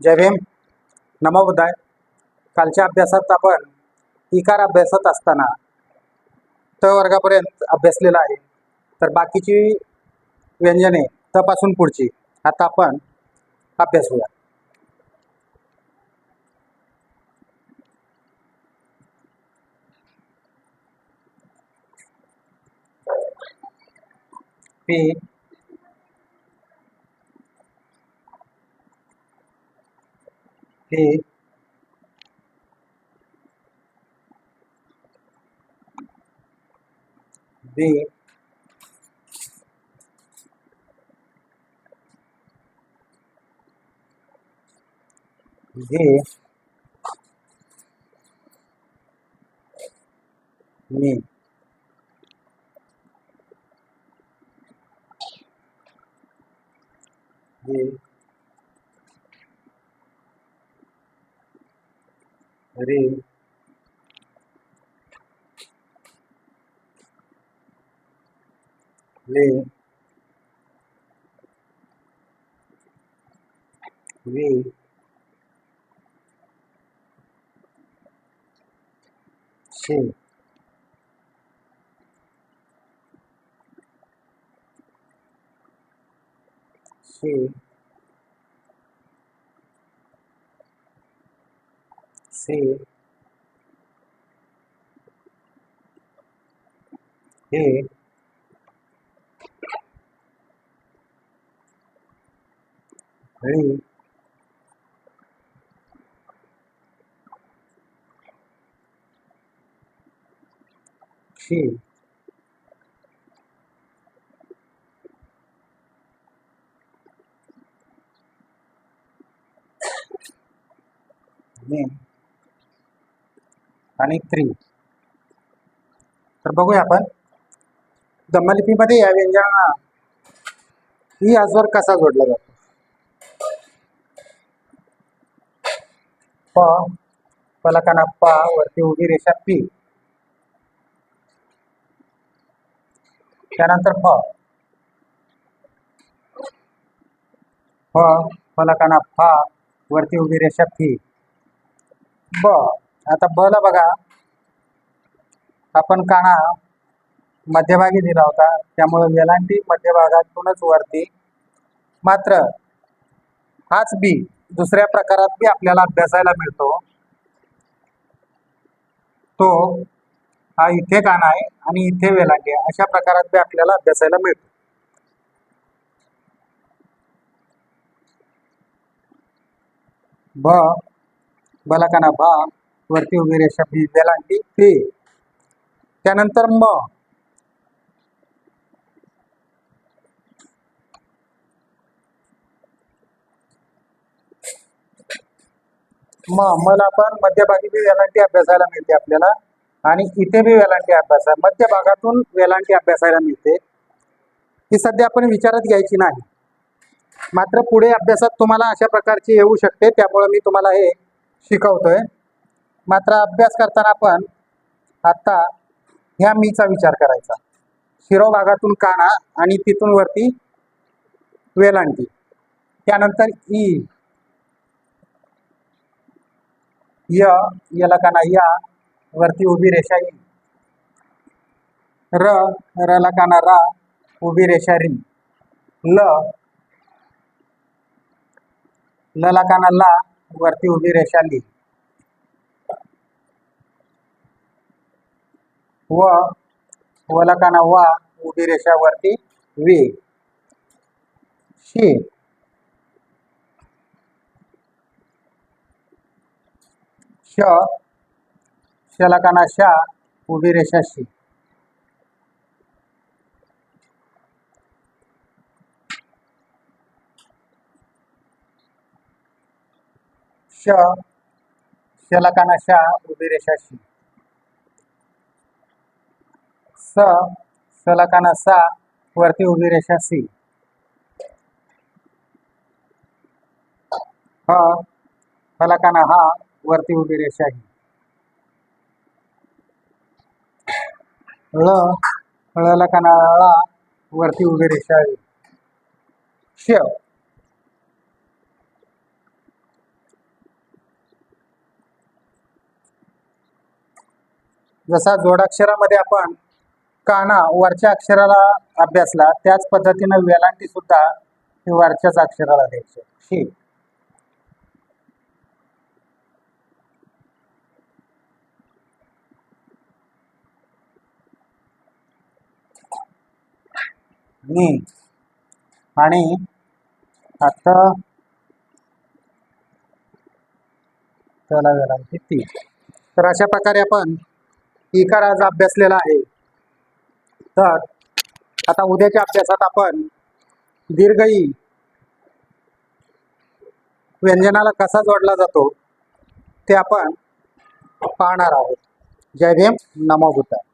जय भीम. नमो बुद्धाय. कालच्या अभ्यासात आपण इकार अभ्यासत असताना त वर्गापर्यंत अभ्यासलेला आहे. तर बाकीची व्यंजने त पासून पुढची आता आपण अभ्यासूया. पी पी बी घे मी घे रे ले वी शे शे से हे री शी ने आणि त्रि. तर बघूया आपण दमलिपीमध्ये या व्यंजनांना ई आजवर कसा जोडला जातो. प पलकाना प वरती उभी रेषा पी, त्यानंतर फ पलकाना फा वरती उभी रेषा फी. ब आता ब ला बघा, आपण काना मध्यभागी दिला होता, त्यामुळे वेलांटी मध्यभागातूनच वरती. मात्र हाच बी दुसऱ्या प्रकारात बी आपल्याला अभ्यासायला मिळतो. तो हा इथे काना आहे आणि इथे वेलांटी आहे, अशा प्रकारात बी आपल्याला अभ्यासायला मिळतो. ब बलकाना भा वरती उभी रेषा बी वेलांटी ते. त्यानंतर म मला पण मध्यभागी बी वेलांटी अभ्यासायला मिळते आपल्याला, आणि इथे बी वेलांटी अभ्यासा मध्यभागातून वेलांटी अभ्यासायला मिळते. ही सध्या आपण विचारात घ्यायची नाही, मात्र पुढे अभ्यासात तुम्हाला अशा प्रकारची येऊ शकते, त्यामुळे मी तुम्हाला हे शिकवतोय. मात्र अभ्यास करताना आपण आता ह्या मीचा विचार करायचा. शिरोभागातून काना आणि तिथून वरती वेलांटी. त्यानंतर ई याला काना या वरती उभी रेषा ई. रला काना रा उभी रेषा री. ला काना ला वरती उभी रेषा ली. वला काना वा उभी रेषा वरती वी. शी शला काना शा उभी रेषा शी. शला काना शा उभी रेषा शी. सला काना सा वरती उभी रेषा सी. हला काना हा वरती उभी रेषा ही. ळला काना ळा वरती उभी रेषा आहे. जसा जोडाक्षरामध्ये आपण काना वरच्या अक्षराला अभ्यासला, त्याच पद्धतीनं वेलांटी सुद्धा ही वरच्याच अक्षराला द्यायची. शी. नी. आणि आता त्याला वेलांटी ती. तर अशा प्रकारे आपण इकार आज अभ्यासलेला आहे. तर आता उद्याच्या अभ्यासात आपण दीर्घ ई व्यंजनाला कसा जोडला जातो ते आपण पाहणार आहोत. जय भीम, नमो बुद्धाय.